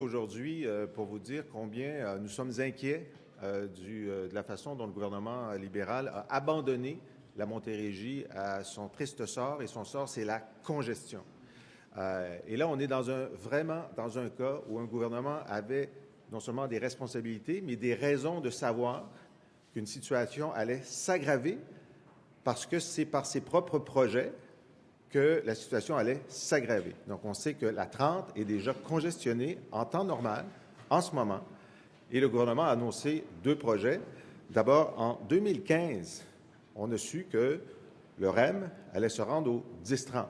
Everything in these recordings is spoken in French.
Aujourd'hui, pour vous dire combien nous sommes inquiets de la façon dont le gouvernement libéral a abandonné la Montérégie à son triste sort, et son sort, c'est la congestion. Et là, on est vraiment dans un cas où un gouvernement avait non seulement des responsabilités, mais des raisons de savoir qu'une situation allait s'aggraver parce que c'est par ses propres projets que la situation allait s'aggraver. Donc, on sait que la 30 est déjà congestionnée en temps normal, en ce moment, et le gouvernement a annoncé 2 projets. D'abord, en 2015, on a su que le REM allait se rendre au 10-30.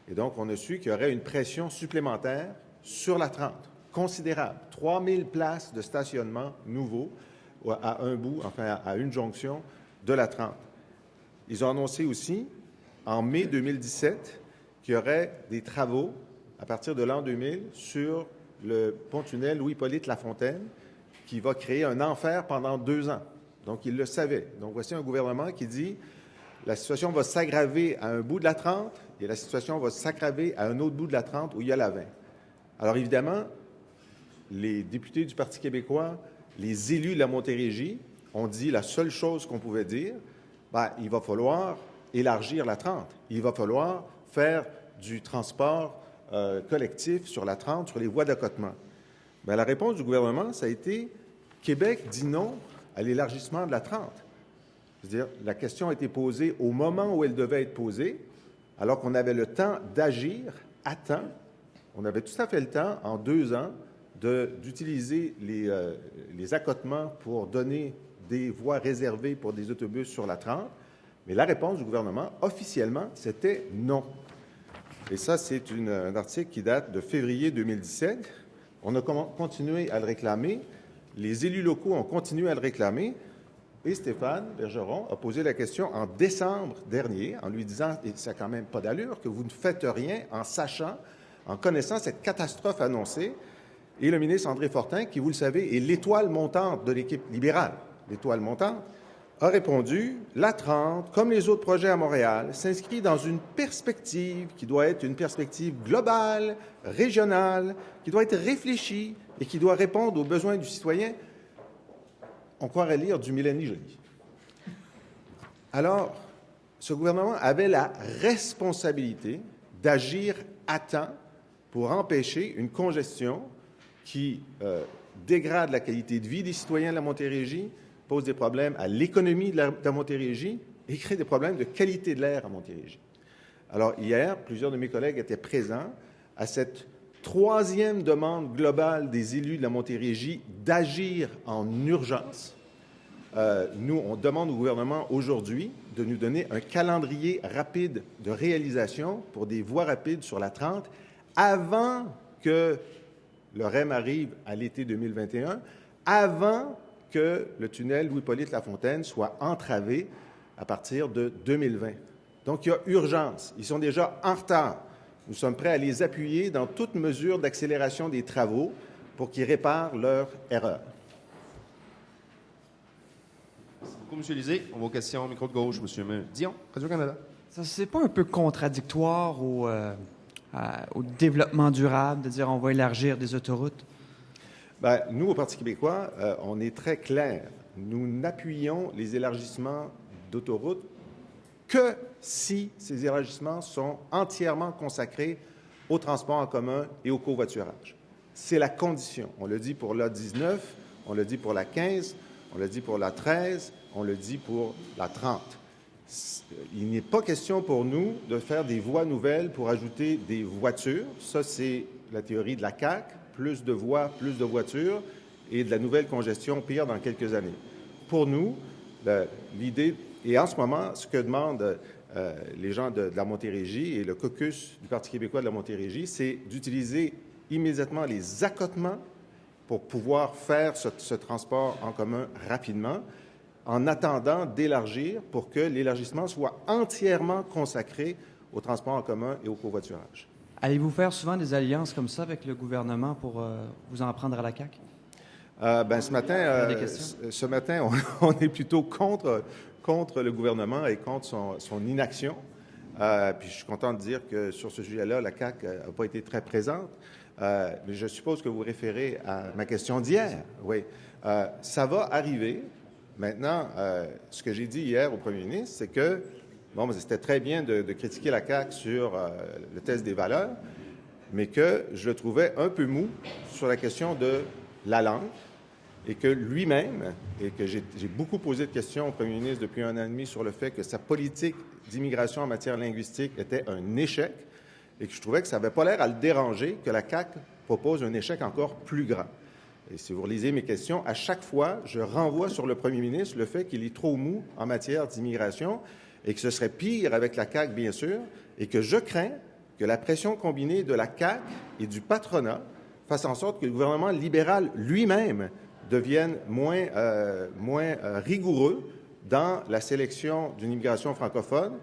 Et donc, on a su qu'il y aurait une pression supplémentaire sur la 30, considérable. 3000 places de stationnement nouveaux à un bout, enfin à une jonction de la 30. Ils ont annoncé aussi en mai 2017 qu'il y aurait des travaux à partir de l'an 2000 sur le pont-tunnel Louis-Hippolyte Lafontaine qui va créer un enfer pendant 2 ans. Donc, ils le savaient. Donc, voici un gouvernement qui dit la situation va s'aggraver à un bout de la 30 et la situation va s'aggraver à un autre bout de la 30 où il y a la 20. Alors, évidemment, les députés du Parti québécois, les élus de la Montérégie ont dit la seule chose qu'on pouvait dire, il va falloir élargir la 30. Il va falloir faire du transport collectif sur la 30, sur les voies d'accotement. La réponse du gouvernement, ça a été Québec dit non à l'élargissement de la 30. C'est-à-dire, la question a été posée au moment où elle devait être posée, alors qu'on avait le temps d'agir à temps. On avait tout à fait le temps, en 2 ans, d'utiliser les accotements pour donner des voies réservées pour des autobus sur la 30. Mais la réponse du gouvernement, officiellement, c'était non. Et ça, c'est un article qui date de février 2017. On a continué à le réclamer. Les élus locaux ont continué à le réclamer. Et Stéphane Bergeron a posé la question en décembre dernier, en lui disant « ça n'a quand même pas d'allure que vous ne faites rien en sachant, en connaissant cette catastrophe annoncée ». Et le ministre André Fortin, qui, vous le savez, est l'étoile montante de l'équipe libérale, l'étoile montante, a répondu « La 30, comme les autres projets à Montréal, s'inscrit dans une perspective qui doit être une perspective globale, régionale, qui doit être réfléchie et qui doit répondre aux besoins du citoyen. » On croirait lire du Mélanie Joly. Alors, ce gouvernement avait la responsabilité d'agir à temps pour empêcher une congestion qui dégrade la qualité de vie des citoyens de la Montérégie, pose des problèmes à l'économie de la Montérégie et crée des problèmes de qualité de l'air à Montérégie. Alors, hier, plusieurs de mes collègues étaient présents à cette 3e demande globale des élus de la Montérégie d'agir en urgence. Nous, on demande au gouvernement aujourd'hui de nous donner un calendrier rapide de réalisation pour des voies rapides sur la 30 avant que le REM arrive à l'été 2021, avant que le tunnel Louis-Hippolyte Lafontaine soit entravé à partir de 2020. Donc, il y a urgence. Ils sont déjà en retard. Nous sommes prêts à les appuyer dans toute mesure d'accélération des travaux pour qu'ils réparent leur erreur. Merci beaucoup, M. Lisée. On va aux questions. Micro de gauche, M. Dion, Radio-Canada. Ça, c'est pas un peu contradictoire au développement durable de dire on va élargir des autoroutes? Nous, au Parti québécois, on est très clair. Nous n'appuyons les élargissements d'autoroutes que si ces élargissements sont entièrement consacrés au transport en commun et au covoiturage. C'est la condition. On le dit pour la 19, on le dit pour la 15, on le dit pour la 13, on le dit pour la 30. Il n'est pas question pour nous de faire des voies nouvelles pour ajouter des voitures. Ça, c'est la théorie de la CAQ. Plus de voies, plus de voitures et de la nouvelle congestion pire dans quelques années. Pour nous, l'idée, et en ce moment, ce que demandent les gens de la Montérégie et le caucus du Parti québécois de la Montérégie, c'est d'utiliser immédiatement les accotements pour pouvoir faire ce transport en commun rapidement, en attendant d'élargir pour que l'élargissement soit entièrement consacré au transport en commun et au covoiturage. Allez-vous faire souvent des alliances comme ça avec le gouvernement pour vous en prendre à la CAQ? Ce matin, on est plutôt contre le gouvernement et contre son inaction. Puis je suis content de dire que sur ce sujet-là, la CAQ n'a pas été très présente. Mais je suppose que vous référez à ma question d'hier. Oui. Ça va arriver. Maintenant, ce que j'ai dit hier au premier ministre, c'est que, bon, c'était très bien de critiquer la CAQ sur le test des valeurs, mais que je le trouvais un peu mou sur la question de la langue et que lui-même, et que j'ai beaucoup posé de questions au premier ministre depuis 1 an et demi sur le fait que sa politique d'immigration en matière linguistique était un échec et que je trouvais que ça n'avait pas l'air à le déranger que la CAQ propose un échec encore plus grand. Et si vous relisez mes questions, à chaque fois, je renvoie sur le premier ministre le fait qu'il est trop mou en matière d'immigration et que ce serait pire avec la CAQ, bien sûr, et que je crains que la pression combinée de la CAQ et du patronat fasse en sorte que le gouvernement libéral lui-même devienne moins rigoureux dans la sélection d'une immigration francophone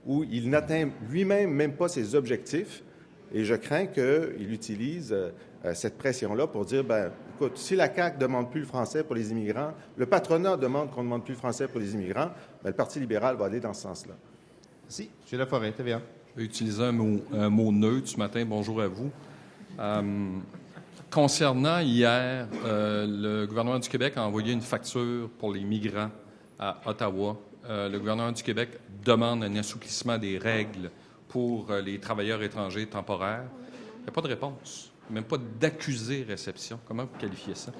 où il n'atteint lui-même même pas ses objectifs. Et je crains qu'il utilise cette pression-là pour dire, bien, écoute, si la CAQ ne demande plus le français pour les immigrants, le patronat demande qu'on ne demande plus le français pour les immigrants, bien, le Parti libéral va aller dans ce sens-là. Merci. M. Laforêt, TVA. Je vais utiliser un mot neutre ce matin. Bonjour à vous. Concernant hier, le gouvernement du Québec a envoyé une facture pour les migrants à Ottawa. Le gouvernement du Québec demande un assouplissement des règles pour les travailleurs étrangers temporaires. Il n'y a pas de réponse, même pas d'accusé-réception. Comment vous qualifiez ça?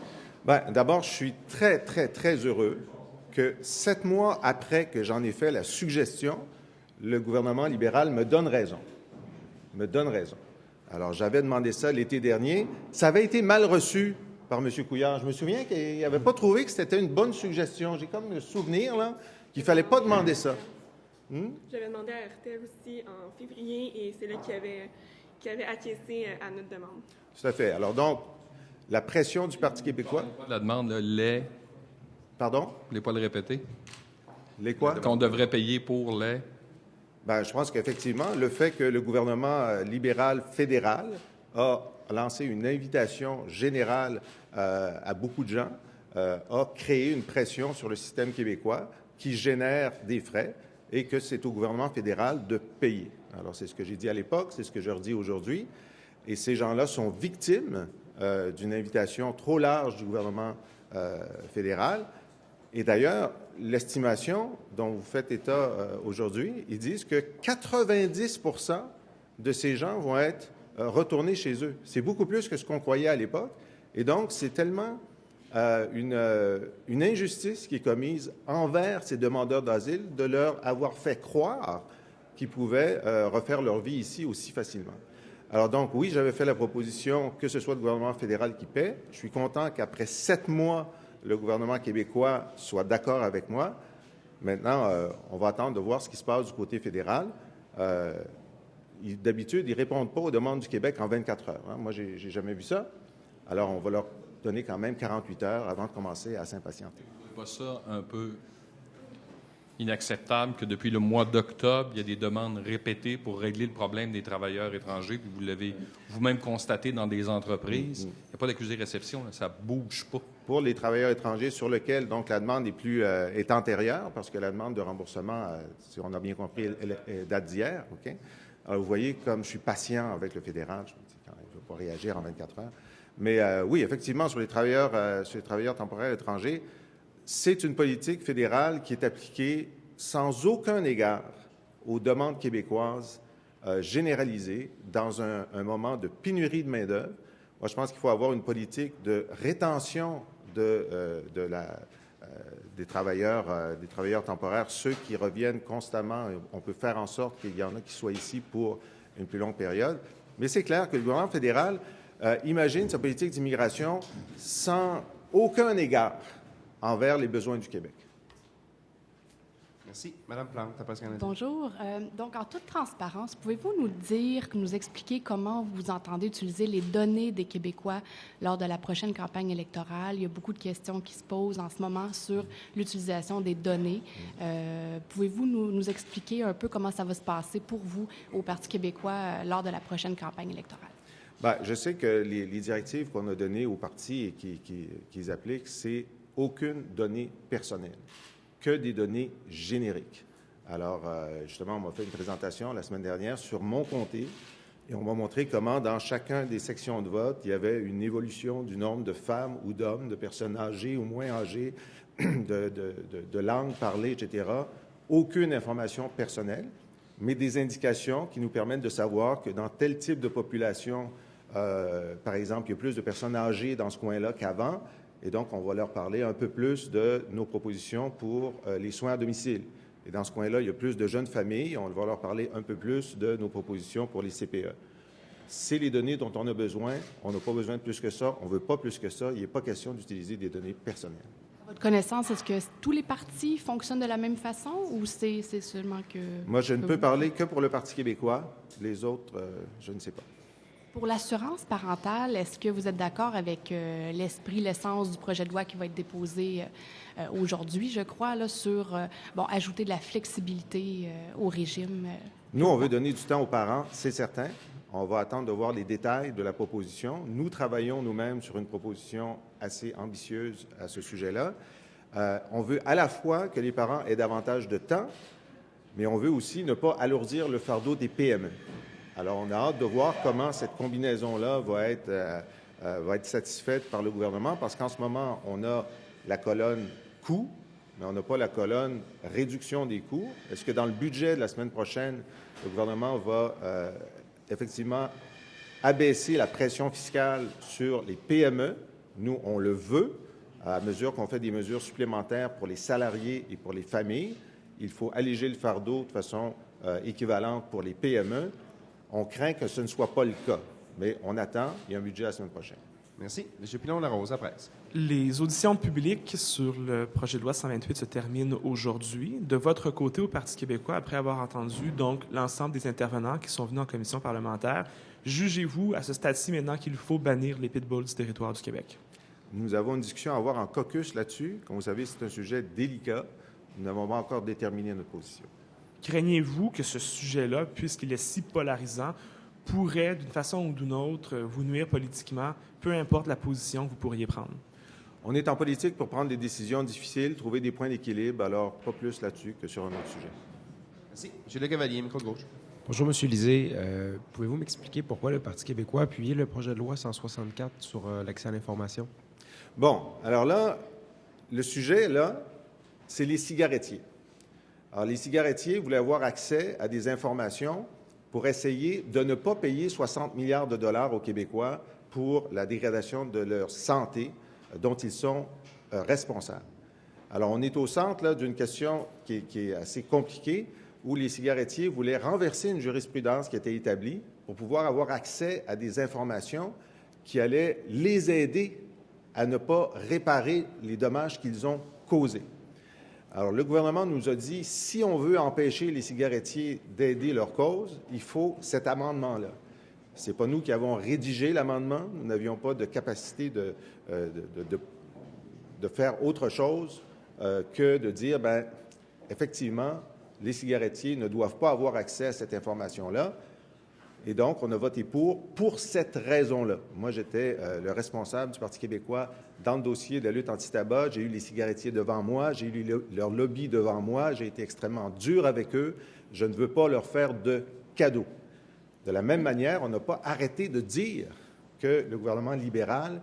Bien, d'abord, je suis très, très, très heureux que 7 mois après que j'en ai fait la suggestion, le gouvernement libéral me donne raison. Me donne raison. Alors, j'avais demandé ça l'été dernier. Ça avait été mal reçu par M. Couillard. Je me souviens qu'il n'avait pas trouvé que c'était une bonne suggestion. J'ai comme le souvenir là, qu'il ne fallait pas demander ça. J'avais demandé à RTL aussi en février et c'est là qu'il avait acquiescé à notre demande. Tout à fait. Alors donc, la pression du Parti québécois... La demande, les... Pardon? Vous voulez pas le répéter? Les quoi? Qu'on devrait payer pour les... Bien, je pense qu'effectivement, le fait que le gouvernement libéral fédéral a lancé une invitation générale à beaucoup de gens a créé une pression sur le système québécois qui génère des frais et que c'est au gouvernement fédéral de payer. Alors, c'est ce que j'ai dit à l'époque, c'est ce que je redis aujourd'hui. Et ces gens-là sont victimes d'une invitation trop large du gouvernement fédéral. Et d'ailleurs, l'estimation dont vous faites état aujourd'hui, ils disent que 90 % de ces gens vont être retournés chez eux. C'est beaucoup plus que ce qu'on croyait à l'époque. Et donc, c'est tellement une injustice qui est commise envers ces demandeurs d'asile de leur avoir fait croire qu'ils pouvaient refaire leur vie ici aussi facilement. Alors donc, oui, j'avais fait la proposition que ce soit le gouvernement fédéral qui paie. Je suis content qu'après 7 mois, le gouvernement québécois soit d'accord avec moi. Maintenant, on va attendre de voir ce qui se passe du côté fédéral. D'habitude, ils ne répondent pas aux demandes du Québec en 24 heures. Hein. Moi, je n'ai jamais vu ça. Alors, on va leur donner quand même 48 heures avant de commencer à s'impatienter. C'est pas ça un peu inacceptable que depuis le mois d'octobre, il y a des demandes répétées pour régler le problème des travailleurs étrangers, puis vous l'avez vous-même constaté dans des entreprises. Il n'y a pas d'accusé-réception, ça ne bouge pas. Pour les travailleurs étrangers sur lesquels donc la demande est antérieure, parce que la demande de remboursement, si on a bien compris, elle date d'hier. OK? Alors, vous voyez, comme je suis patient avec le fédéral, je me dis, quand même, je ne vais pas réagir en 24 heures. Mais oui, effectivement, sur les travailleurs temporaires étrangers, c'est une politique fédérale qui est appliquée sans aucun égard aux demandes québécoises généralisées dans un moment de pénurie de main-d'œuvre. Moi, je pense qu'il faut avoir une politique de rétention des travailleurs temporaires, ceux qui reviennent constamment. On peut faire en sorte qu'il y en a qui soient ici pour une plus longue période. Mais c'est clair que le gouvernement fédéral imagine sa politique d'immigration sans aucun égard envers les besoins du Québec. Merci. Madame Plante, après Canada. Bonjour. Donc, en toute transparence, pouvez-vous nous expliquer comment vous entendez utiliser les données des Québécois lors de la prochaine campagne électorale? Il y a beaucoup de questions qui se posent en ce moment sur l'utilisation des données. Pouvez-vous nous expliquer un peu comment ça va se passer pour vous au Parti québécois lors de la prochaine campagne électorale? Bien, je sais que les directives qu'on a données au parti et qu'ils appliquent, c'est aucune donnée personnelle, que des données génériques. Alors, justement, on m'a fait une présentation la semaine dernière sur mon comté Et on va montrer comment, dans chacun des sections de vote, il y avait une évolution du nombre de femmes ou d'hommes, de personnes âgées ou moins âgées, de langues parlées, etc. Aucune information personnelle, mais des indications qui nous permettent de savoir que dans tel type de population, par exemple, il y a plus de personnes âgées dans ce coin-là qu'avant, et donc on va leur parler un peu plus de nos propositions pour les soins à domicile. Et dans ce coin-là, il y a plus de jeunes familles, on va leur parler un peu plus de nos propositions pour les CPE. C'est les données dont on a besoin. On n'a pas besoin de plus que ça. On ne veut pas plus que ça. Il n'est pas question d'utiliser des données personnelles. À votre connaissance, est-ce que tous les partis fonctionnent de la même façon ou c'est seulement que... Moi, je ne peux parler que pour le Parti québécois. Les autres, je ne sais pas. Pour l'assurance parentale, est-ce que vous êtes d'accord avec l'esprit, l'essence du projet de loi qui va être déposé aujourd'hui, je crois, là, sur ajouter de la flexibilité au régime? Nous, on veut donner du temps aux parents, c'est certain. On va attendre de voir les détails de la proposition. Nous travaillons nous-mêmes sur une proposition assez ambitieuse à ce sujet-là. On veut à la fois que les parents aient davantage de temps, mais on veut aussi ne pas alourdir le fardeau des PME. Alors, on a hâte de voir comment cette combinaison-là va être satisfaite par le gouvernement, parce qu'en ce moment, on a la colonne coûts, mais on n'a pas la colonne réduction des coûts. Est-ce que dans le budget de la semaine prochaine, le gouvernement va effectivement abaisser la pression fiscale sur les PME? Nous, on le veut, à mesure qu'on fait des mesures supplémentaires pour les salariés et pour les familles. Il faut alléger le fardeau de façon équivalente pour les PME. On craint que ce ne soit pas le cas, mais on attend. Il y a un budget la semaine prochaine. Merci. M. Pilon-Larose, à presse. Les auditions publiques sur le projet de loi 128 se terminent aujourd'hui. De votre côté, au Parti québécois, après avoir entendu donc l'ensemble des intervenants qui sont venus en commission parlementaire, jugez-vous à ce stade-ci maintenant qu'il faut bannir les pitbulls du territoire du Québec? Nous avons une discussion à avoir en caucus là-dessus. Comme vous savez, c'est un sujet délicat. Nous n'avons pas encore déterminé notre position. Craignez-vous que ce sujet-là, puisqu'il est si polarisant, pourrait, d'une façon ou d'une autre, vous nuire politiquement, peu importe la position que vous pourriez prendre? On est en politique pour prendre des décisions difficiles, trouver des points d'équilibre, alors pas plus là-dessus que sur un autre sujet. Merci. M. Lecavalier, micro de gauche. Bonjour, M. Lisée. Pouvez-vous m'expliquer pourquoi le Parti québécois a appuyé le projet de loi 164 sur l'accès à l'information? Bon, alors là, le sujet, là, c'est les cigarettiers. Alors, les cigarettiers voulaient avoir accès à des informations pour essayer de ne pas payer 60 milliards de dollars aux Québécois pour la dégradation de leur santé dont ils sont responsables. Alors, on est au centre là, d'une question qui est assez compliquée, où les cigarettiers voulaient renverser une jurisprudence qui était établie pour pouvoir avoir accès à des informations qui allaient les aider à ne pas réparer les dommages qu'ils ont causés. Alors, le gouvernement nous a dit, si on veut empêcher les cigarettiers d'aider leur cause, il faut cet amendement-là. Ce n'est pas nous qui avons rédigé l'amendement. Nous n'avions pas de capacité de faire autre chose que de dire, bien, effectivement, les cigarettiers ne doivent pas avoir accès à cette information-là. Et donc, on a voté pour cette raison-là. Moi, j'étais le responsable du Parti québécois dans le dossier de la lutte anti-tabac. J'ai eu les cigarettiers devant moi, j'ai eu leur lobby devant moi, j'ai été extrêmement dur avec eux. Je ne veux pas leur faire de cadeaux. De la même manière, on n'a pas arrêté de dire que le gouvernement libéral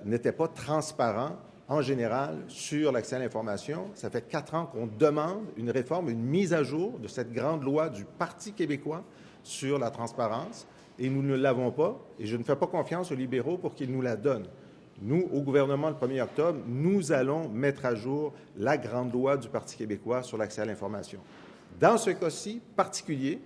n'était pas transparent en général sur l'accès à l'information. Ça fait 4 ans qu'on demande une réforme, une mise à jour de cette grande loi du Parti québécois sur la transparence, et nous ne l'avons pas, et je ne fais pas confiance aux libéraux pour qu'ils nous la donnent. Nous, au gouvernement, le 1er octobre, nous allons mettre à jour la grande loi du Parti québécois sur l'accès à l'information. Dans ce cas-ci particulier,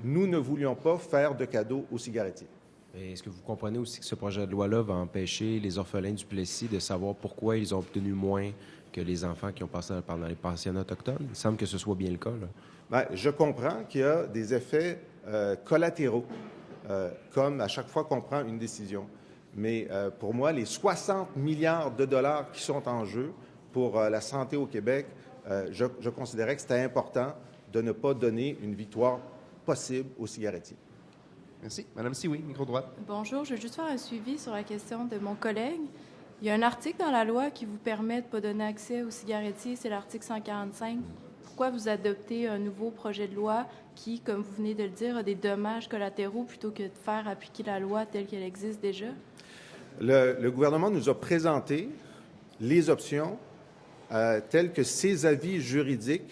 nous ne voulions pas faire de cadeaux aux cigarettiers. Est-ce que vous comprenez aussi que ce projet de loi-là va empêcher les orphelins du Plessis de savoir pourquoi ils ont obtenu moins que les enfants qui ont passé pendant les pensionnats autochtones? Il semble que ce soit bien le cas, là. Bien, je comprends qu'il y a des effets collatéraux, comme à chaque fois qu'on prend une décision. Mais pour moi, les 60 milliards de dollars qui sont en jeu pour la santé au Québec, je considérais que c'était important de ne pas donner une victoire possible aux cigarettiers. Merci. Madame Sioui, micro droite. Bonjour, je veux juste faire un suivi sur la question de mon collègue. Il y a un article dans la loi qui vous permet de ne pas donner accès aux cigarettiers, c'est l'article 145. pourquoi vous adoptez un nouveau projet de loi qui, comme vous venez de le dire, a des dommages collatéraux plutôt que de faire appliquer la loi telle qu'elle existe déjà? Le gouvernement nous a présenté les options telles que ces avis juridiques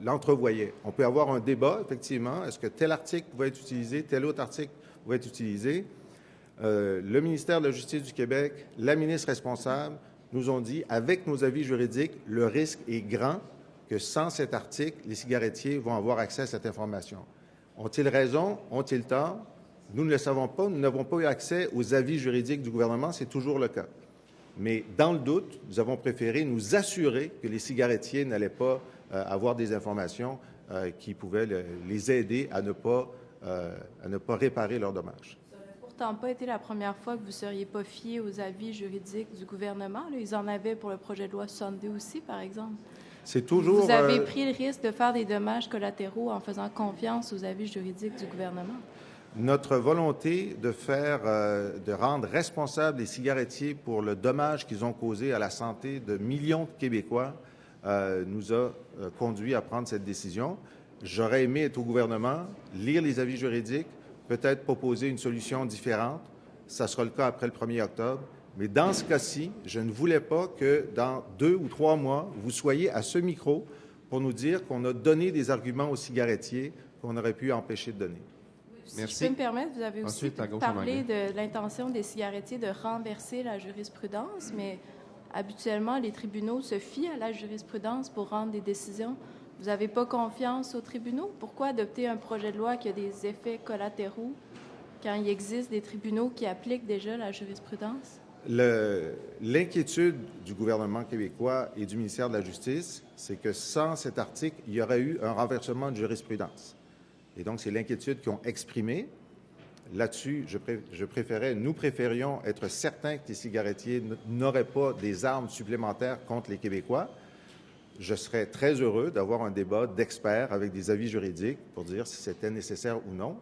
l'entrevoyaient. On peut avoir un débat, effectivement. Est-ce que tel article va être utilisé, tel autre article va être utilisé? Le ministère de la Justice du Québec, la ministre responsable, nous ont dit, avec nos avis juridiques, le risque est grand que sans cet article, les cigarettiers vont avoir accès à cette information. Ont-ils raison? Ont-ils tort? Nous ne le savons pas. Nous n'avons pas eu accès aux avis juridiques du gouvernement. C'est toujours le cas. Mais dans le doute, nous avons préféré nous assurer que les cigarettiers n'allaient pas avoir des informations qui pouvaient les aider à ne pas réparer leurs dommages. Ça n'aurait pourtant pas été la première fois que vous ne seriez pas fié aux avis juridiques du gouvernement. Là, ils en avaient pour le projet de loi 62 aussi, par exemple. C'est toujours... Vous avez pris le risque de faire des dommages collatéraux en faisant confiance aux avis juridiques du gouvernement. Notre volonté de rendre responsables les cigarettiers pour le dommage qu'ils ont causé à la santé de millions de Québécois nous a conduit à prendre cette décision. J'aurais aimé être au gouvernement, lire les avis juridiques, peut-être proposer une solution différente. Ça sera le cas après le 1er octobre. Mais dans ce cas-ci, je ne voulais pas que dans 2 ou 3 mois, vous soyez à ce micro pour nous dire qu'on a donné des arguments aux cigarettiers qu'on aurait pu empêcher de donner. Merci. Si je peux me permettre, vous avez aussi Ensuite, à gauche, parlé de l'intention des cigarettiers de renverser la jurisprudence, mais habituellement, les tribunaux se fient à la jurisprudence pour rendre des décisions. Vous n'avez pas confiance aux tribunaux? Pourquoi adopter un projet de loi qui a des effets collatéraux quand il existe des tribunaux qui appliquent déjà la jurisprudence? L'inquiétude du gouvernement québécois et du ministère de la Justice, c'est que sans cet article, il y aurait eu un renversement de jurisprudence. Et donc, c'est l'inquiétude qu'ils ont exprimée. Là-dessus, nous préférions être certains que les cigarettiers n'auraient pas des armes supplémentaires contre les Québécois. Je serais très heureux d'avoir un débat d'experts avec des avis juridiques pour dire si c'était nécessaire ou non.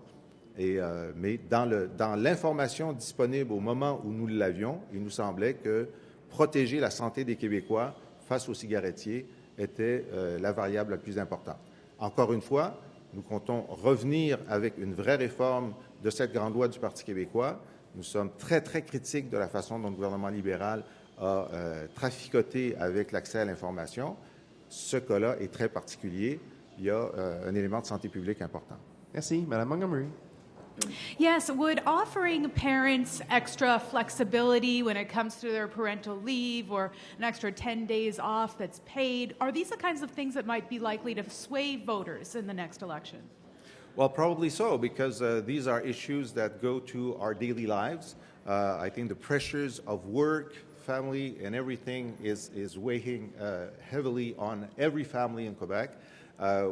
Mais dans l'information disponible au moment où nous l'avions, il nous semblait que protéger la santé des Québécois face aux cigarettiers était la variable la plus importante. Encore une fois, nous comptons revenir avec une vraie réforme de cette grande loi du Parti québécois. Nous sommes très, très critiques de la façon dont le gouvernement libéral a traficoté avec l'accès à l'information. Ce cas-là est très particulier. Il y a un élément de santé publique important. Merci. Madame Montgomery. Yes, would offering parents extra flexibility when it comes to their parental leave or an extra 10 days off that's paid, are these the kinds of things that might be likely to sway voters in the next election? Well, probably so, because these are issues that go to our daily lives. I think the pressures of work, family, and everything is weighing heavily on every family in Quebec.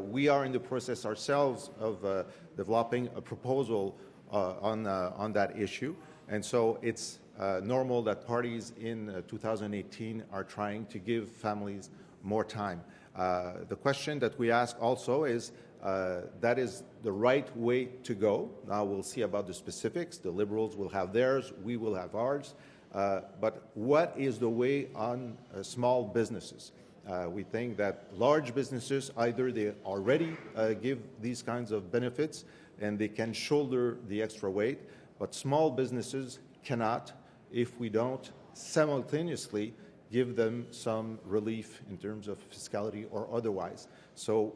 We are in the process ourselves of developing a proposal on that issue. And so it's normal that parties in 2018 are trying to give families more time. The question that we ask also is, that is the right way to go. Now we'll see about the specifics. The Liberals will have theirs, we will have ours. But what is the way on small businesses? We think that large businesses, either they already give these kinds of benefits and they can shoulder the extra weight, but small businesses cannot if we don't simultaneously give them some relief in terms of fiscality or otherwise. So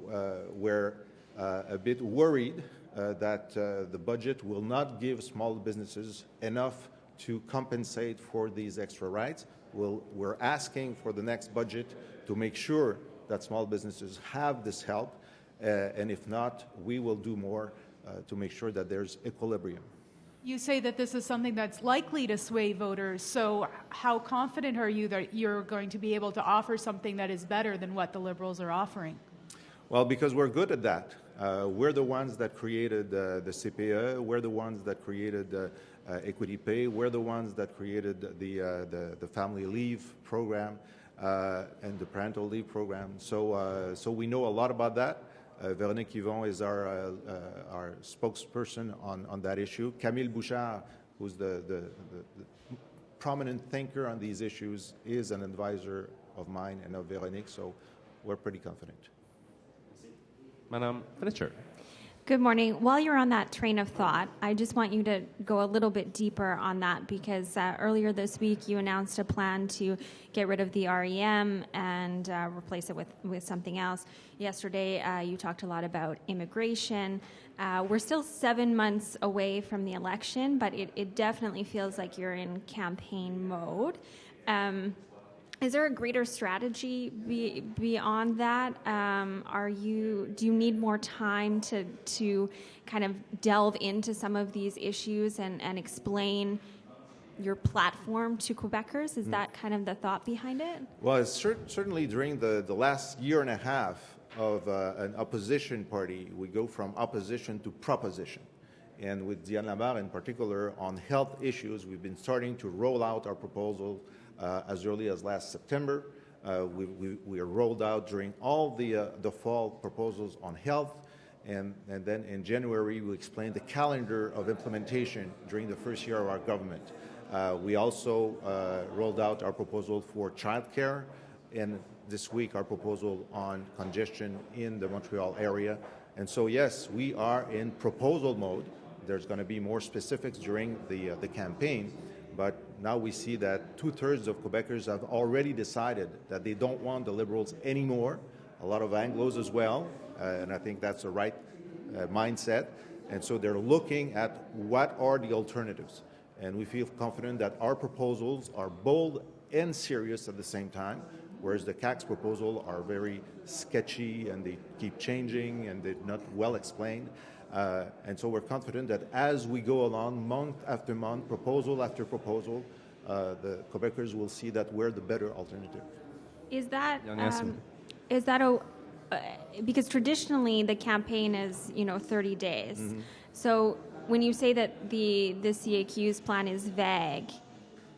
we're a bit worried that the budget will not give small businesses enough to compensate for these extra rights. We're asking for the next budget to make sure that small businesses have this help, and if not, we will do more to make sure that there's equilibrium. You say that this is something that's likely to sway voters, so how confident are you that you're going to be able to offer something that is better than what the Liberals are offering? Well, because we're good at that. We're the ones that created the CPE, we're the ones that created Equity Pay, we're the ones that created the family leave program and the parental leave program. So we know a lot about that. Véronique Yvon is our spokesperson on that issue. Camille Bouchard, who's the prominent thinker on these issues, is an advisor of mine and of Véronique. So we're pretty confident. Madame Fletcher. Good morning. While you're on that train of thought, I just want you to go a little bit deeper on that because earlier this week you announced a plan to get rid of the REM and replace it with something else. Yesterday you talked a lot about immigration. We're still 7 months away from the election, but it definitely feels like you're in campaign mode. Is there a greater strategy beyond that? Do you need more time to kind of delve into some of these issues and explain your platform to Quebecers? Is that kind of the thought behind it? Well, it's certainly during the last year and a half of an opposition party, we go from opposition to proposition. And with Diane Lamar in particular on health issues, we've been starting to roll out our proposal as early as last September. We are rolled out during all the fall proposals on health, and then in January we explained the calendar of implementation during the first year of our government. We also rolled out our proposal for childcare, and this week our proposal on congestion in the Montreal area. And so yes, we are in proposal mode. There's going to be more specifics during the campaign. But now we see that 2/3 of Quebecers have already decided that they don't want the Liberals anymore. A lot of Anglos as well, and I think that's the right mindset. And so they're looking at what are the alternatives. And we feel confident that our proposals are bold and serious at the same time, whereas the CAQ's proposals are very sketchy and they keep changing and they're not well explained. And so we're confident that as we go along, month after month, proposal after proposal, the Quebecers will see that we're the better alternative. Is that because traditionally the campaign is 30 days. Mm-hmm. So when you say that the CAQ's plan is vague,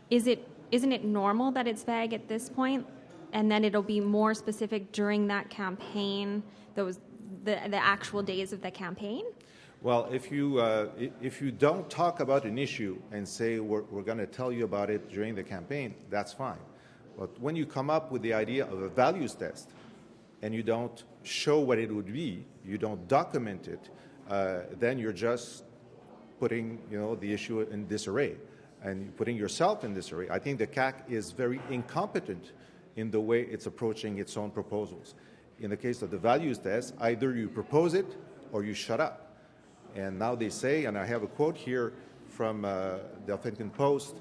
isn't it normal that it's vague at this point, and then it'll be more specific during that campaign, the actual days of the campaign? Well, if you don't talk about an issue and say we're going to tell you about it during the campaign, that's fine. But when you come up with the idea of a values test and you don't show what it would be, you don't document it, then you're just putting the issue in disarray and putting yourself in disarray. I think the CAQ is very incompetent in the way it's approaching its own proposals. In the case of the values test, either you propose it or you shut up. And now they say, and I have a quote here from the Huffington Post,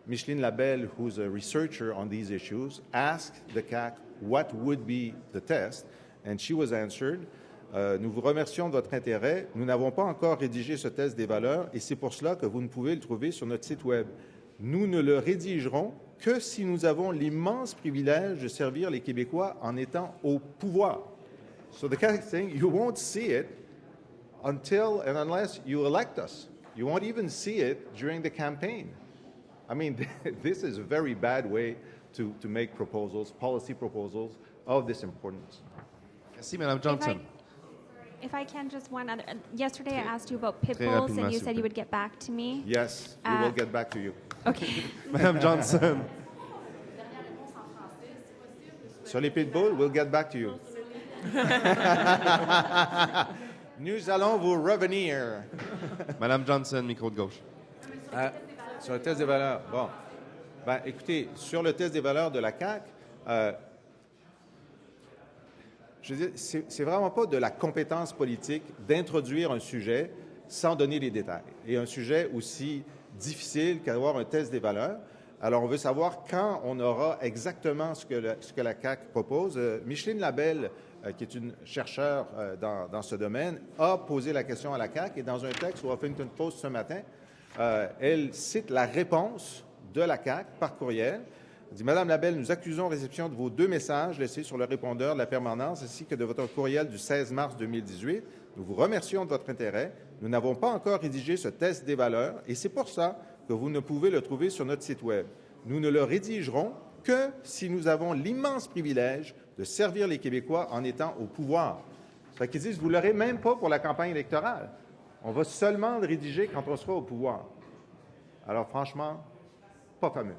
Micheline Labelle, who's a researcher on these issues, asked the CAQ what would be the test, and she was answered, nous vous remercions de votre intérêt. Nous n'avons pas encore rédigé ce test des valeurs et c'est pour cela que vous ne pouvez le trouver sur notre site Web. Nous ne le rédigerons que si nous avons l'immense privilège de servir les Québécois en étant au pouvoir. So the CAQ is saying you won't see it until and unless you elect us. You won't even see it during the campaign. I mean, this is a very bad way to make proposals, policy proposals of this importance. Merci, Madame Johnson. If I can, just one other. Yesterday I asked you about pit bulls and you said you would get back to me. Yes, we will get back to you. Okay. Madame Johnson. Sur les pit bulls, we'll get back to you. Nous allons vous revenir. Madame Johnson, micro de gauche. Sur le test des valeurs. Bon. Ben, écoutez, sur le test des valeurs de la CAQ, je veux dire, c'est vraiment pas de la compétence politique d'introduire un sujet sans donner les détails. Et un sujet aussi difficile qu'avoir un test des valeurs. Alors, on veut savoir quand on aura exactement ce que la CAQ propose. Micheline Labelle, qui est une chercheure dans ce domaine, a posé la question à la CAQ et dans un texte au Huffington Post ce matin, elle cite la réponse de la CAQ par courriel. Elle dit « Madame Labelle, nous accusons réception de vos 2 messages laissés sur le répondeur de la permanence ainsi que de votre courriel du 16 mars 2018. Nous vous remercions de votre intérêt. Nous n'avons pas encore rédigé ce test des valeurs et c'est pour ça que vous ne pouvez le trouver sur notre site Web. Nous ne le rédigerons que si nous avons l'immense privilège de servir les Québécois en étant au pouvoir. » Ça fait qu'ils disent « Vous ne l'aurez même pas pour la campagne électorale. On va seulement le rédiger quand on sera au pouvoir. » Alors franchement, pas fameux.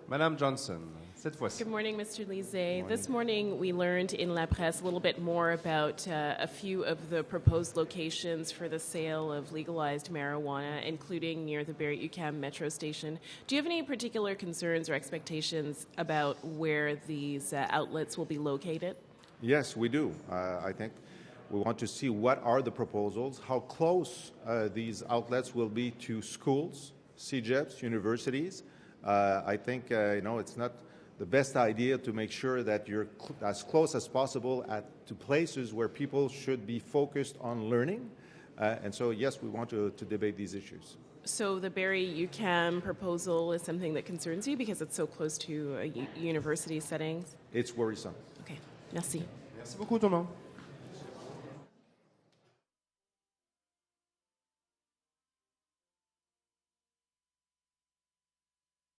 Madame Johnson. Cette fois-ci. Good morning, Mr. Lisée. This morning, we learned in La Presse a little bit more about a few of the proposed locations for the sale of legalized marijuana, including near the Barrie-UQAM metro station. Do you have any particular concerns or expectations about where these outlets will be located? Yes, we do. I think we want to see what are the proposals, how close these outlets will be to schools, CEGEPs, universities. I think, it's not the best idea to make sure that you're as close as possible to places where people should be focused on learning. And so, yes, we want to debate these issues. So the Barrie-UQAM proposal is something that concerns you because it's so close to university settings? It's worrisome. Okay, merci. Merci beaucoup tout le monde.